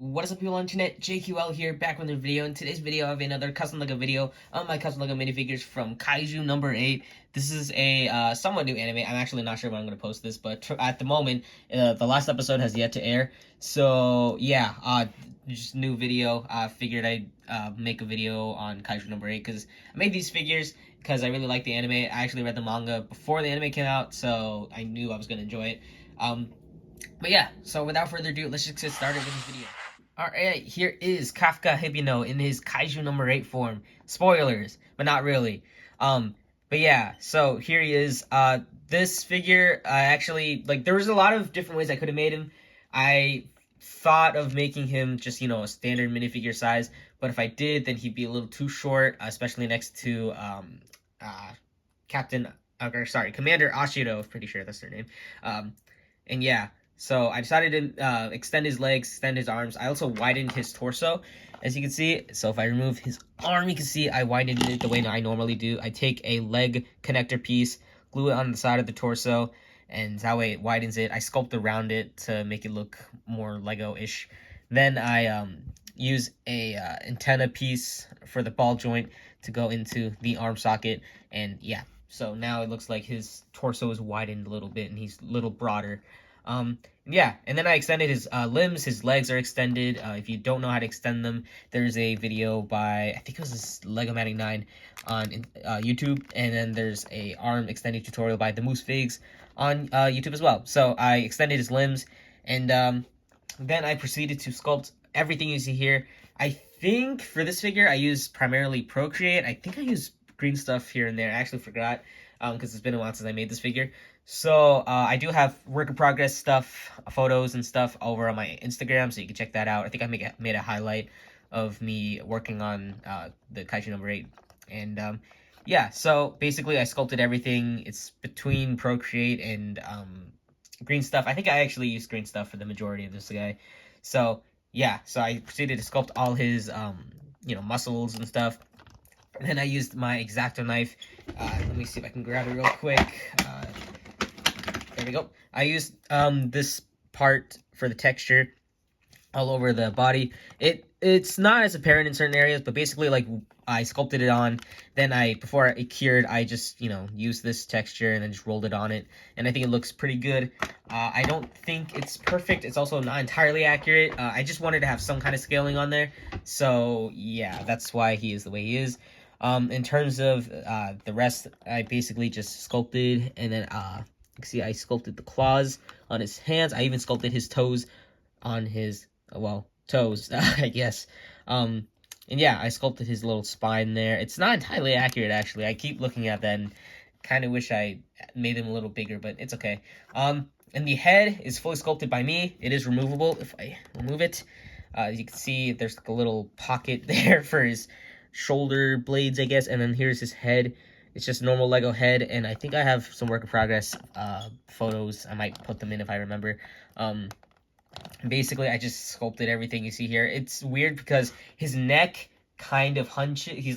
What is up, people on the internet? JQL here, back with another video. In today's video, I have another custom LEGO video on my custom LEGO minifigures from Kaiju number 8. This is a somewhat new anime. I'm actually not sure when I'm going to post this, but at the moment, the last episode has yet to air. So, yeah, just new video. Figured I'd make a video on Kaiju number 8 because I made these figures because I really like the anime. I actually read the manga before the anime came out, so I knew I was going to enjoy it. But yeah, so without further ado, let's just get started with this video. Alright, here is Kafka Hibino in his Kaiju number 8 form. Spoilers, but not really. But yeah, so here he is. This figure, actually, like, there was a lot of different ways I could have made him. I thought of making him just, a standard minifigure size, but if I did, then he'd be a little too short, especially next to, Commander Ashiro, I'm pretty sure that's their name. And yeah. So I decided to extend his legs, extend his arms. I also widened his torso, as you can see. So if I remove his arm, you can see I widened it the way I normally do. I take a leg connector piece, glue it on the side of the torso, and that way it widens it. I sculpt around it to make it look more Lego-ish. Then I use a antenna piece for the ball joint to go into the arm socket. And yeah, so now it looks like his torso is widened a little bit and he's a little broader. Yeah, and then I extended his limbs. His legs are extended. If you don't know how to extend them, there's a video by, I think it was Legomatic 9 on YouTube, and then there's a arm extending tutorial by the Moose Figs on YouTube as well. So I extended his limbs, and then I proceeded to sculpt everything you see here. I think for this figure, I used primarily Procreate. I think I used green stuff here and there. I actually forgot because it's been a while since I made this figure. So I do have work in progress stuff, photos and stuff over on my Instagram, so you can check that out. I think I made a highlight of me working on the Kaiju number 8. And yeah, so basically I sculpted everything. It's between Procreate and green stuff. I think I actually used green stuff for the majority of this guy. So yeah, so I proceeded to sculpt all his muscles and stuff. And then I used my X-Acto knife. Let me see if I can grab it real quick. There we go. I used this part for the texture all over the body. It's not as apparent in certain areas, but basically, like, I sculpted it on. Then before it cured, I just, used this texture and then just rolled it on it. And I think it looks pretty good. I don't think it's perfect. It's also not entirely accurate. I just wanted to have some kind of scaling on there. So, yeah, that's why he is the way he is. In terms of the rest, I basically just sculpted, and then you can see I sculpted the claws on his hands. I even sculpted his toes on his, toes, I guess. And yeah, I sculpted his little spine there. It's not entirely accurate, actually. I keep looking at that and kind of wish I made him a little bigger, but it's okay. And the head is fully sculpted by me. It is removable if I remove it. You can see there's like a little pocket there for his shoulder blades, I guess, and then here's his head. It's just a normal Lego head, and I think I have some work in progress photos. I might put them in if I remember. Basically, I just sculpted everything you see here. It's weird because his neck kind of hunches. He's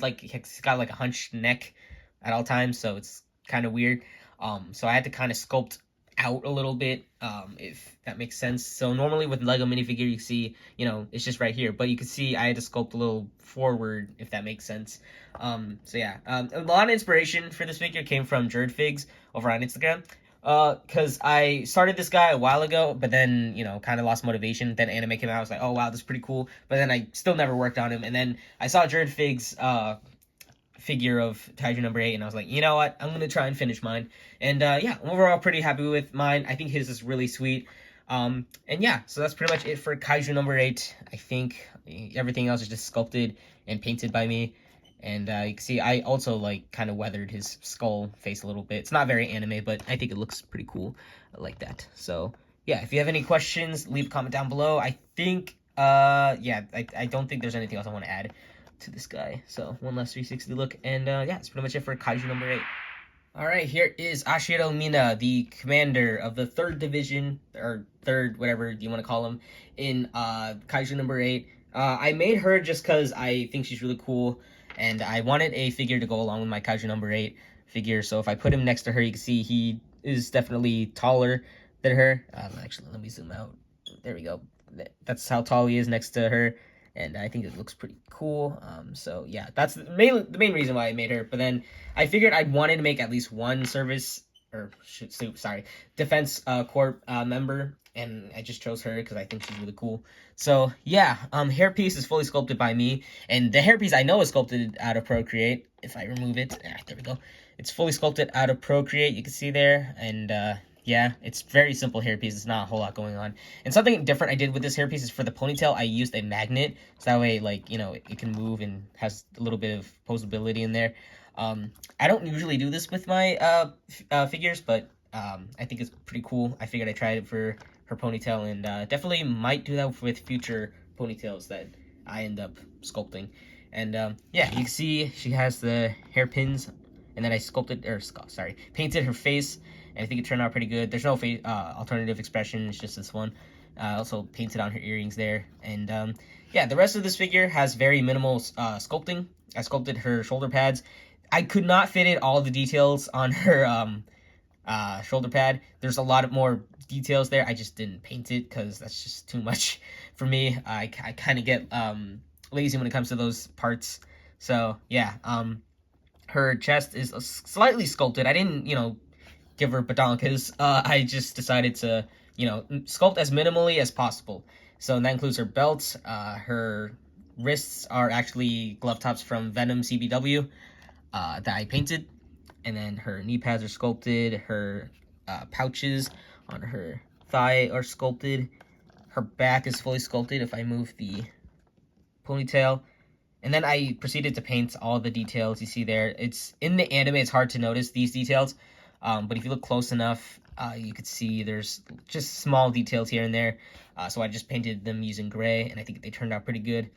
got like a hunched neck at all times, so it's kind of weird. So I had to kind of sculpt out a little bit, if that makes sense. So normally with Lego minifigure, you see, it's just right here, but you can see I had to sculpt a little forward, if that makes sense. So yeah, a lot of inspiration for this figure came from Figs over on Instagram, because I started this guy a while ago, but then, kind of lost motivation. Then anime came out, I was like, oh wow, this is pretty cool, but then I still never worked on him, and then I saw Figs, figure of Kaiju number 8, and I was like, you know what, I'm gonna try and finish mine. And yeah, overall pretty happy with mine. I think his is really sweet. And yeah, so that's pretty much it for Kaiju number 8. I think everything else is just sculpted and painted by me. And you can see I also kind of weathered his skull face a little bit. It's not very anime, but I think it looks pretty cool like that. So yeah, if you have any questions, leave a comment down below. I think yeah, I don't think there's anything else I want to add to this guy. So one last 360 look, and yeah, that's pretty much it for Kaiju number 8. Alright, here is Ashiro Mina, the commander of the 3rd division, or 3rd, whatever you want to call him, in Kaiju number 8. I made her just because I think she's really cool, and I wanted a figure to go along with my Kaiju number 8 figure, so if I put him next to her, you can see he is definitely taller than her. Actually, let me zoom out. There we go. that's how tall he is next to her, and I think it looks pretty cool. So yeah, that's the main reason why I made her. But then I figured I wanted to make at least one defense corps member, and I just chose her because I think she's really cool. So yeah, hairpiece is fully sculpted by me, and the hairpiece I know is sculpted out of Procreate. If I remove it, there we go. It's fully sculpted out of Procreate. You can see there, and yeah, it's very simple hairpiece. It's not a whole lot going on. And something different I did with this hairpiece is for the ponytail, I used a magnet. So that way, like, you know, it can move and has a little bit of posability in there. I don't usually do this with my figures, but I think it's pretty cool. I figured I tried it for her ponytail, and definitely might do that with future ponytails that I end up sculpting. And yeah, you can see she has the hairpins, and then I painted her face. And I think it turned out pretty good. There's no alternative expression. It's just this one. I also painted on her earrings there. And yeah, the rest of this figure has very minimal sculpting. I sculpted her shoulder pads. I could not fit in all the details on her shoulder pad. There's a lot of more details there. I just didn't paint it because that's just too much for me. I kind of get lazy when it comes to those parts. So yeah, her chest is slightly sculpted. I didn't, give her badonkas. I just decided to, sculpt as minimally as possible. So that includes her belts. Her wrists are actually glove tops from Venom CBW that I painted. And then her knee pads are sculpted. Her pouches on her thigh are sculpted. Her back is fully sculpted if I move the ponytail. And then I proceeded to paint all the details you see there. It's in the anime, it's hard to notice these details. But if you look close enough, you could see there's just small details here and there. So I just painted them using gray, and I think they turned out pretty good.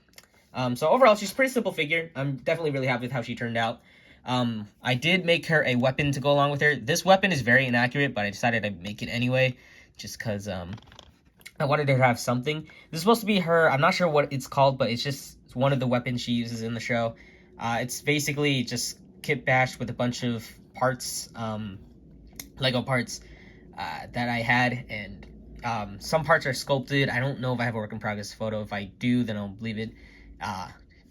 So overall, she's a pretty simple figure. I'm definitely really happy with how she turned out. I did make her a weapon to go along with her. This weapon is very inaccurate, but I decided to make it anyway, just because I wanted her to have something. This is supposed to be her, I'm not sure what it's called, but it's one of the weapons she uses in the show. It's basically just kit bashed with a bunch of parts, Lego parts that I had, and some parts are sculpted. I don't know if I have a work in progress photo. If I do, then I'll leave it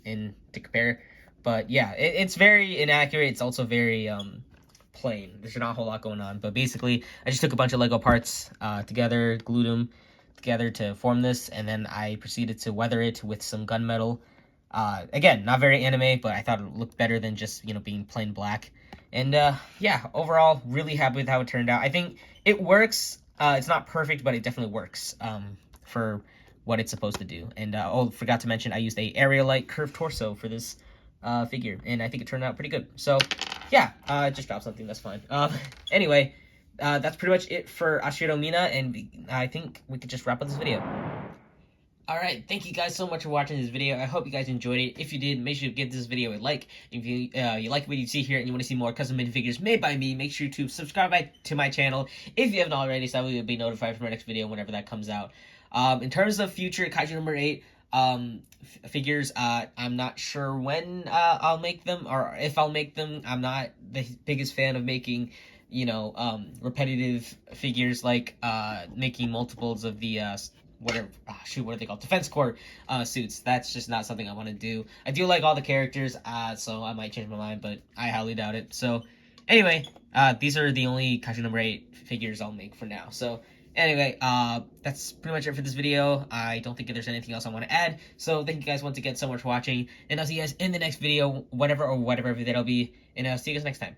in to compare. But yeah, it's very inaccurate. It's also very plain. There's not a whole lot going on. But basically, I just took a bunch of Lego parts together, glued them together to form this, and then I proceeded to weather it with some gunmetal. Again, not very anime, but I thought it looked better than just, being plain black. And yeah, overall, really happy with how it turned out. I think it works. It's not perfect, but it definitely works for what it's supposed to do. And forgot to mention, I used a Aerialite curved torso for this figure, and I think it turned out pretty good. So yeah, just dropped something, that's fine. Anyway, that's pretty much it for Ashiro Mina, and I think we could just wrap up this video. Alright, thank you guys so much for watching this video. I hope you guys enjoyed it. If you did, make sure to give this video a like. If you like what you see here and you want to see more custom minifigures made by me, make sure to subscribe to my channel if you haven't already, so that you'll be notified for my next video whenever that comes out. In terms of future Kaiju number 8 figures, I'm not sure when I'll make them, or if I'll make them. I'm not the biggest fan of making, repetitive figures, like making multiples of the what are they called, defense corps suits. That's just not something I want to do. I do like all the characters, so I might change my mind, but I highly doubt it. So anyway, these are the only Kaiju number 8 figures I'll make for now. So anyway, that's pretty much it for this video. I don't think there's anything else I want to add. So thank you guys once again so much for watching, and I'll see you guys in the next video, whatever that'll be, and I'll see you guys next time.